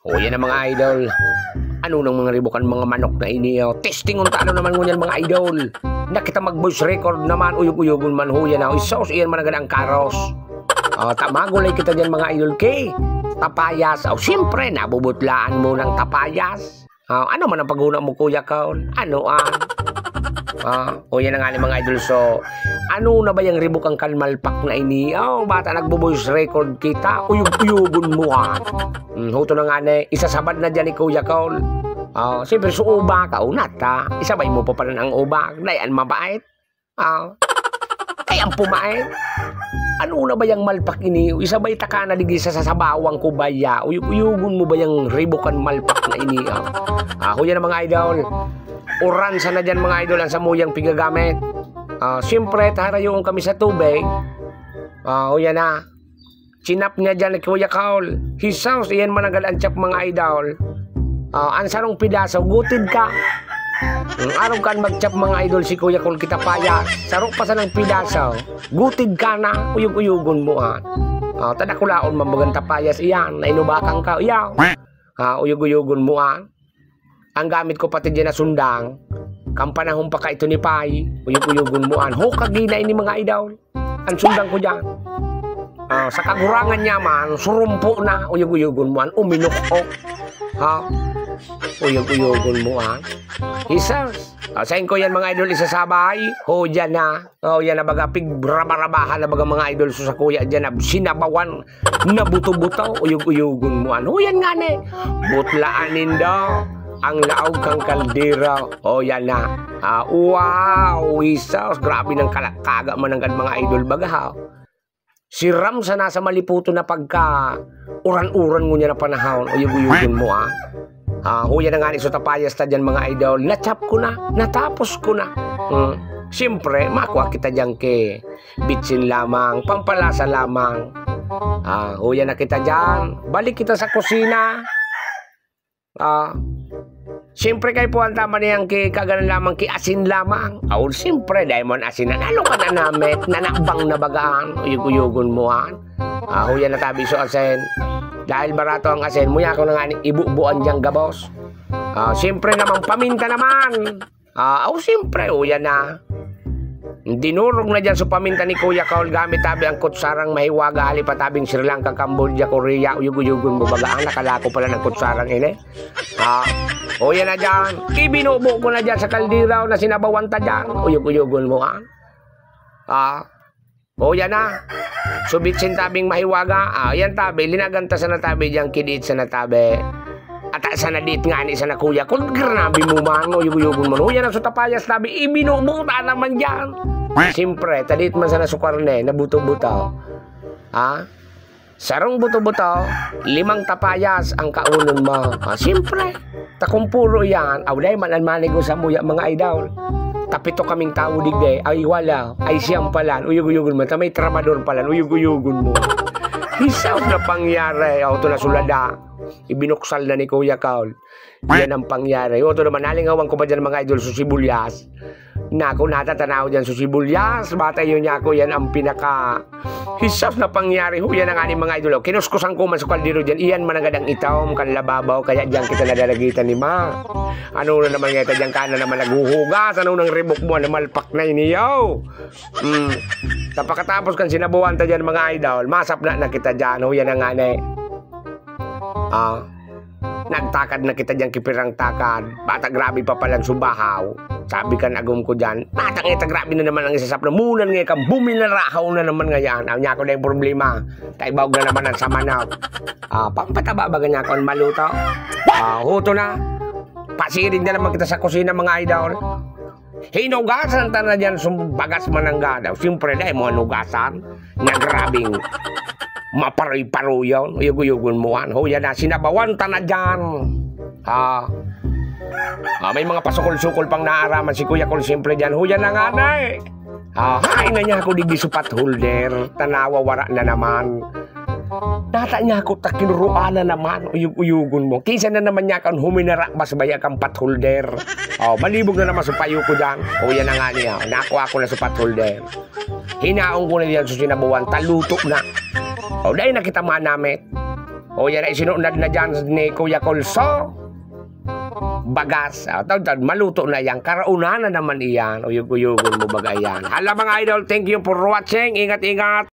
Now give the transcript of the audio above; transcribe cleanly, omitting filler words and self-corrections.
O yan ang mga idol. Ano nang mga ribukan mga manok na ini? Testing unta ano naman ngunyan mga idol. Nakita mag-voice record naman. Uyog-uyogon man ho yan. Isos iyan man ang karos. Tamagulay kita dyan mga idol kay tapayas. Siyempre nabubutlaan mo ng tapayas. Ano man ang paghuna mo kuya kaon? Ano o yan na nga mga idol. So ano na ba yung ribukang kalmalpak na ini? Bata nagbo-voice record kita. Uyog-uyogon mo huto na nga isasabad na dyan ni kuya kaon. Siyempre suuba ka unata. Isabay mo pa pala ng uba. Dayan mabait. Kayang pumait. Ano na ba yung malpak ini? Isabay ta ka na ligi sa sasabawang kubaya. Uyugon mo ba yung ribukan malpak na ini? Huya na mga idol. Oransa na dyan mga idol ang samuyang pigagamit. Siyempre taharayon kami sa tubig. Huya na. Chinap niya dyan ni Kuya Kaul. Hisaws iyan managalanchap mga idol. Ang sarong pidaso, gutid ka. Araw kan magchap mga idol si Kuya Kaul kita paya. Sarok pa sa ng pidaso. Gutid ka na. Uyug-uyugon mo tadakulaon mambagan tapayas iyan. Nainubakang ka. Iyaw. Uyug-uyugon mo Ang gamit ko pati dyan na sundang. Kampanahon pa ka ito ni Pai. Uyug-uyugon mo Hokagina ini mga idol. Ang sundang ko dyan. Sa kagurangan niya man, surumpo na. Uyug-uyugon mo uminukok. Uyog-uyogon mo Isas. Sayin ko yan mga idol isasabay. Dyan na. Yan na baga pigraba-rabahan na baga mga idol sa kuya dyan na sinabawan na buto-buto. Uyog-uyogon mo yan nga butlaanin daw ang laog kang kaldera. Yan na. Wow. Isas. Grabe ng kaga mananggan mga idol baga Si Ram sa nasa maliputo na pagka uran-uran mo niya na panahon. Uyog-uyogon mo Huya na nga ni tapayas ta dyan mga idol. Nachap ko na. Natapos ko na. Siyempre, makuha kita dyan ke bitsin lamang. Pampalasa lamang. Huya na kita dyan. Balik kita sa kusina. Siyempre kayo po ang tama na yan kaganan lamang ki asin lamang. Siyempre, dahil mo asin na nalo ka na namit. Nanakbang na bagaan. Uyog-uyogon mo Huya na tabi so asin. Dahil barato ang asin, muya ko na nga ibubuan diyang gabos. Siyempre naman, paminta naman. Siyempre, yan na. Dinurog na dyan sa paminta ni Kuya Kaul gamit tabi ang kutsarang mahiwaga hali patabing Sri Lanka, Cambodia, Korea. Uyug-uyugon mo baga. Nakalako pala ng kutsarang ini. Yan na dyan. Ibinubo ko na dyan sa kaldiraw na sinabawan ta dyan. Uyug-uyugon mo yan na. Subitsin tabing mahiwaga. Yan tabi. Linaganta sa natabi diyang kidit sa natabi. At sa nadit nga ni sa na kuya. Kung grabe mo man. Uyug-uyugon mo. Yan ang sutapayas tabi. Ibinubuta naman dyan. Siyempre. Tadit man sa nasukarne. Nabuto-buto. Sarong buto-buto. 5 tapayas ang kaunon mo. Siyempre. Takumpuro yan. Awday man-almanig ko sa muya mga idol. Tapito kaming tao digde. Ay wala. Ay siyang palan. Uyug-uyugon mo. May trabador palan. Uyug-uyugon mo. Hisaw na pangyari. Ito na sulada. Ibinuksal na ni Kuya Kaul. Yan ang pangyari. Ito naman nalingawan ko ba dyan mga idol sa Sibulyas. Naku natatanaw dyan sa Sibulyas. Bata yun niya ko. Yan ang pinaka hisap na pangyari. Yan ang aning mga idol. Kinuskusan ko man sa kaldero dyan. Iyan managadang itom. Kanlababaw. Kaya dyan kita nadalagitan ni Ma. Ano na naman nga dyan ka na naman naghuhugas. Ano nang ribok mo na malpak na iniyaw. Tapakatapos kan sinabuhan ta dyan mga idol. Masap na kita dyan. Yan ang ane. Nagtakad na kita dyan kipirang takad. Bata grabe pa palang subahaw. Sabi kan agum ko dyan. Bata nga grabe na naman ang isasap na munan nga kang bumilarahaw na naman ngayon. Niya ko na yung problema. Taibawag na naman ang samanaw. Pampataba ba ganyan ko ang maluto? Huto na. Pasirig na naman kita sa kusina mga idol. Hinugasan ta na dyan sumbagas mananggadaw. Siyempre dahil mo hanugasan. Nagrabing maparoy-paro yun. Uyug-uyugon mo yan na sinabawan ta na dyan. May mga pasukol-sukol pang naaraman si Kuya Kaul siyempre dyan. Yan na nga na hain na niya ako di supat holder. Tanawa wara na naman. Nata niya ako takinuruan na naman. Uyug-uyugon mo. Kisa na naman niya kan huminara bas baya kang pat holder. Malibog na naman sa payo ko dyan. Yan na nga niya. Nakuha ko na sa pat holder. Hinaong ko na diyan sa sinabuan. Taluto na. Dahil nakita manamit. O yan ay sinunod na dyan ni Kuya Kulso. Bagas. Maluto na yan. Karauna na naman iyan. Uyug-uyugon mo bagay yan. Hala mga idol, thank you for watching. Ingat-ingat.